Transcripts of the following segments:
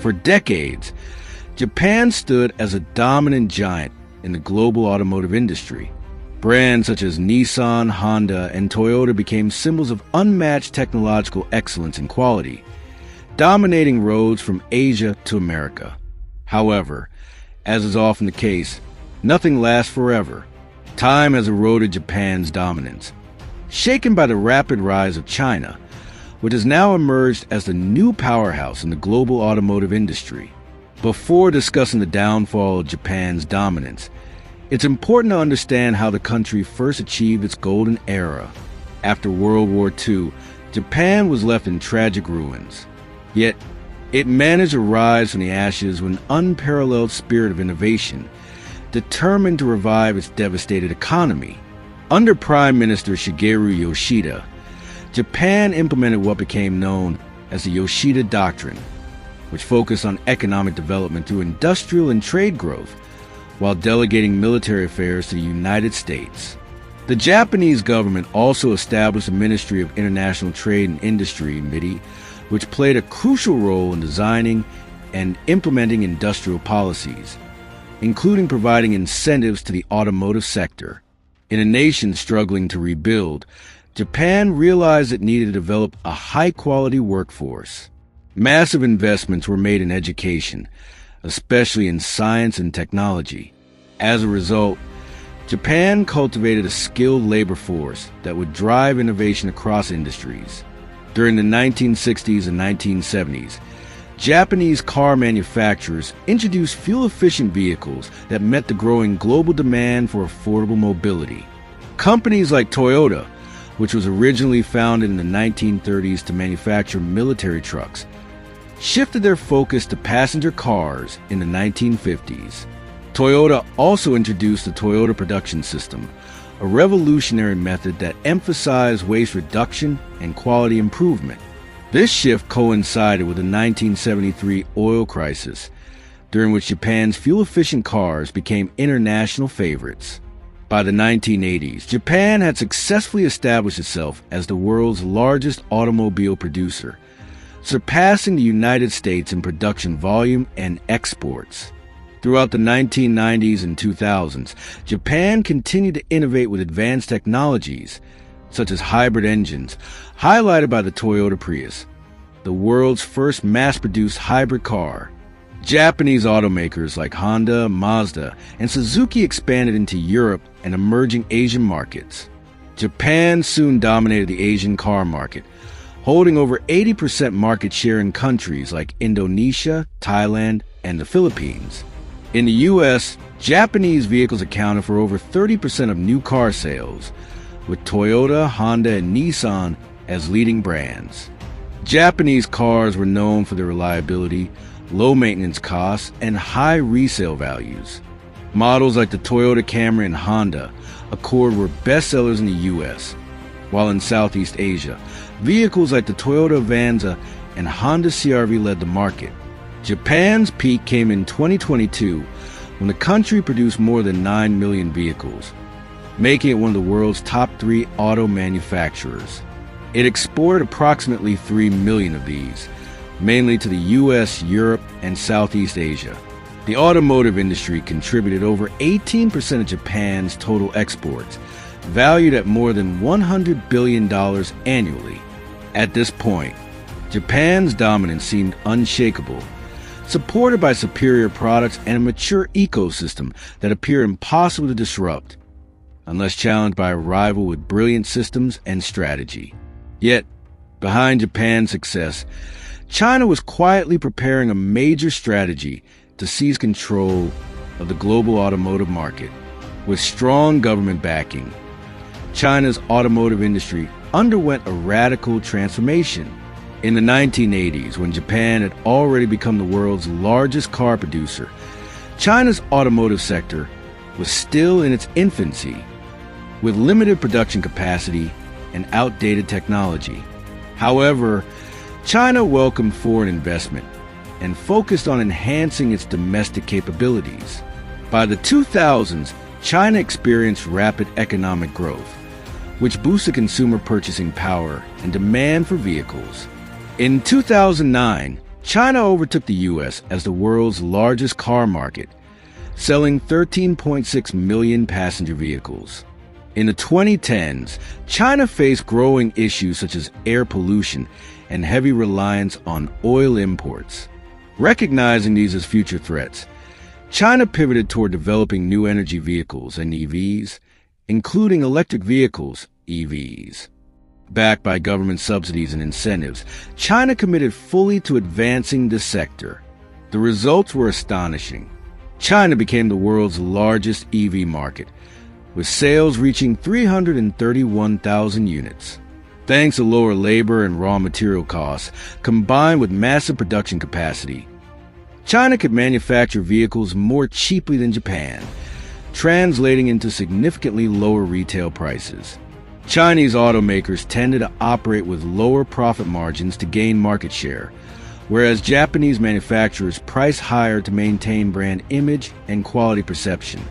For decades, Japan stood as a dominant giant in the global automotive industry. Brands such as Nissan, Honda, and Toyota became symbols of unmatched technological excellence and quality, dominating roads from Asia to America. However, as is often the case, nothing lasts forever. Time has eroded Japan's dominance. Shaken by the rapid rise of China, which has now emerged as the new powerhouse in the global automotive industry. Before discussing the downfall of Japan's dominance, it's important to understand how the country first achieved its golden era. After World War II, Japan was left in tragic ruins. Yet, it managed to rise from the ashes with an unparalleled spirit of innovation, determined to revive its devastated economy. Under Prime Minister Shigeru Yoshida, Japan implemented what became known as the Yoshida Doctrine, which focused on economic development through industrial and trade growth, while delegating military affairs to the United States. The Japanese government also established a Ministry of International Trade and Industry, MITI, which played a crucial role in designing and implementing industrial policies, including providing incentives to the automotive sector. In a nation struggling to rebuild, Japan realized it needed to develop a high-quality workforce. Massive investments were made in education, especially in science and technology. As a result, Japan cultivated a skilled labor force that would drive innovation across industries. During the 1960s and 1970s, Japanese car manufacturers introduced fuel-efficient vehicles that met the growing global demand for affordable mobility. Companies like Toyota, which was originally founded in the 1930s to manufacture military trucks, shifted their focus to passenger cars in the 1950s. Toyota also introduced the Toyota Production System, a revolutionary method that emphasized waste reduction and quality improvement. This shift coincided with the 1973 oil crisis, during which Japan's fuel-efficient cars became international favorites. By the 1980s, Japan had successfully established itself as the world's largest automobile producer, surpassing the United States in production volume and exports. Throughout the 1990s and 2000s, Japan continued to innovate with advanced technologies, such as hybrid engines, highlighted by the Toyota Prius, the world's first mass-produced hybrid car. Japanese automakers like Honda, Mazda, and Suzuki expanded into Europe and emerging Asian markets. Japan soon dominated the Asian car market, holding over 80% market share in countries like Indonesia, Thailand, and the Philippines. In the U.S., Japanese vehicles accounted for over 30% of new car sales, with Toyota, Honda, and Nissan as leading brands. Japanese cars were known for their reliability, low maintenance costs, and high resale values. Models like the Toyota Camry and Honda Accord were bestsellers in the U.S., while in Southeast Asia, vehicles like the Toyota Avanza and Honda CR-V led the market. Japan's peak came in 2022, when the country produced more than 9 million vehicles, making it one of the world's top 3 auto manufacturers. It exported approximately 3 million of these, mainly to the US, Europe, and Southeast Asia. The automotive industry contributed over 18% of Japan's total exports, valued at more than $100 billion annually. At this point, Japan's dominance seemed unshakable, supported by superior products and a mature ecosystem that appeared impossible to disrupt, unless challenged by a rival with brilliant systems and strategy. Yet, behind Japan's success, China was quietly preparing a major strategy to seize control of the global automotive market. With strong government backing, China's automotive industry underwent a radical transformation. In the 1980s, when Japan had already become the world's largest car producer, China's automotive sector was still in its infancy, with limited production capacity and outdated technology. However, China welcomed foreign investment and focused on enhancing its domestic capabilities. By the 2000s, China experienced rapid economic growth, which boosted consumer purchasing power and demand for vehicles. In 2009, China overtook the U.S. as the world's largest car market, selling 13.6 million passenger vehicles. In the 2010s, China faced growing issues such as air pollution and heavy reliance on oil imports. Recognizing these as future threats, China pivoted toward developing new energy vehicles and EVs, including electric vehicles, EVs. Backed by government subsidies and incentives, China committed fully to advancing this sector. The results were astonishing. China became the world's largest EV market, with sales reaching 331,000 units. Thanks to lower labor and raw material costs, combined with massive production capacity, China could manufacture vehicles more cheaply than Japan, translating into significantly lower retail prices. Chinese automakers tended to operate with lower profit margins to gain market share, whereas Japanese manufacturers price higher to maintain brand image and quality perception.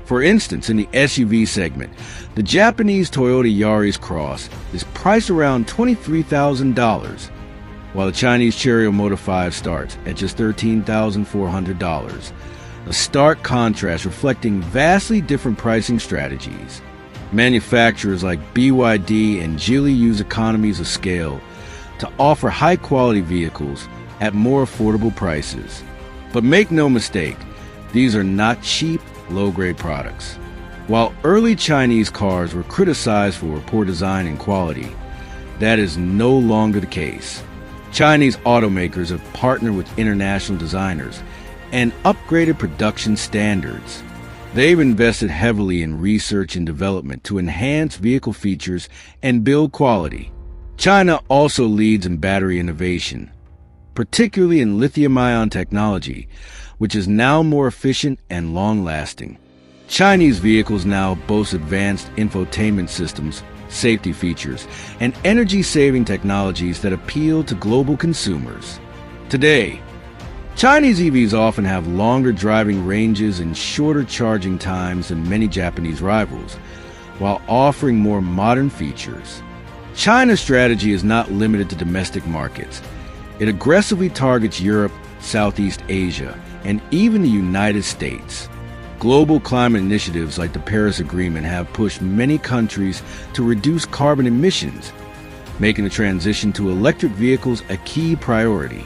For instance, in the SUV segment, the Japanese Toyota Yaris Cross is priced around $23,000, while the Chinese Chery Moto 5 starts at just $13,400, a stark contrast reflecting vastly different pricing strategies. Manufacturers like BYD and Geely use economies of scale to offer high-quality vehicles at more affordable prices. But make no mistake, these are not cheap, low-grade products. While early Chinese cars were criticized for poor design and quality, that is no longer the case. Chinese automakers have partnered with international designers and upgraded production standards. They've invested heavily in research and development to enhance vehicle features and build quality. China also leads in battery innovation, particularly in lithium-ion technology, which is now more efficient and long-lasting. Chinese vehicles now boast advanced infotainment systems, safety features, and energy-saving technologies that appeal to global consumers. Today, Chinese EVs often have longer driving ranges and shorter charging times than many Japanese rivals, while offering more modern features. China's strategy is not limited to domestic markets. It aggressively targets Europe, Southeast Asia, and even the United States. Global climate initiatives like the Paris Agreement have pushed many countries to reduce carbon emissions, making the transition to electric vehicles a key priority.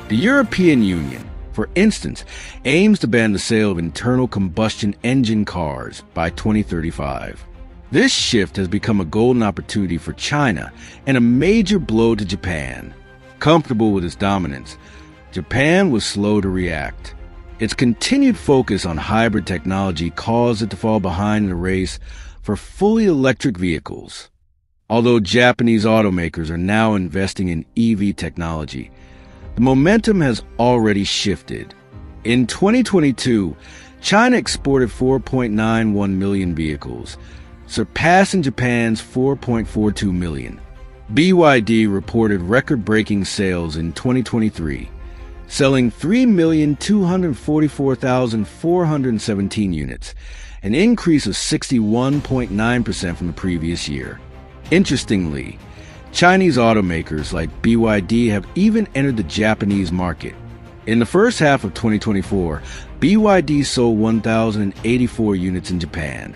The European Union, for instance, aims to ban the sale of internal combustion engine cars by 2035. This shift has become a golden opportunity for China and a major blow to Japan. Comfortable with its dominance, Japan was slow to react. Its continued focus on hybrid technology caused it to fall behind in the race for fully electric vehicles. Although Japanese automakers are now investing in EV technology, the momentum has already shifted. In 2022, China exported 4.91 million vehicles, surpassing Japan's 4.42 million. BYD reported record-breaking sales in 2023, selling 3,244,417 units, an increase of 61.9% from the previous year. Interestingly, Chinese automakers like BYD have even entered the Japanese market. In the first half of 2024, BYD sold 1,084 units in Japan,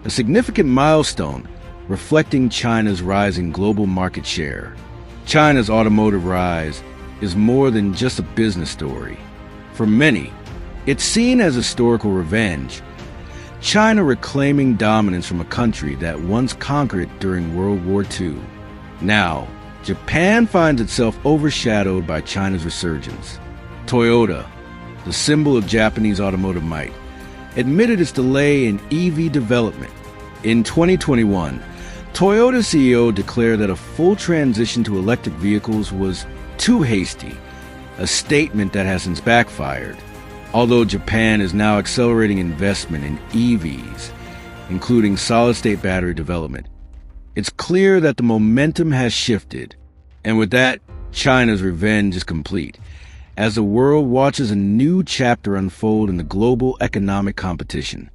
a significant milestone reflecting China's rising global market share. China's automotive rise is more than just a business story. For many, it's seen as historical revenge, China reclaiming dominance from a country that once conquered it during World War II. Now, Japan finds itself overshadowed by China's resurgence. Toyota, the symbol of Japanese automotive might, admitted its delay in EV development. In 2021, Toyota CEO declared that a full transition to electric vehicles was too hasty, a statement that has since backfired. Although Japan is now accelerating investment in EVs, including solid-state battery development, it's clear that the momentum has shifted. And with that, China's revenge is complete, as the world watches a new chapter unfold in the global economic competition.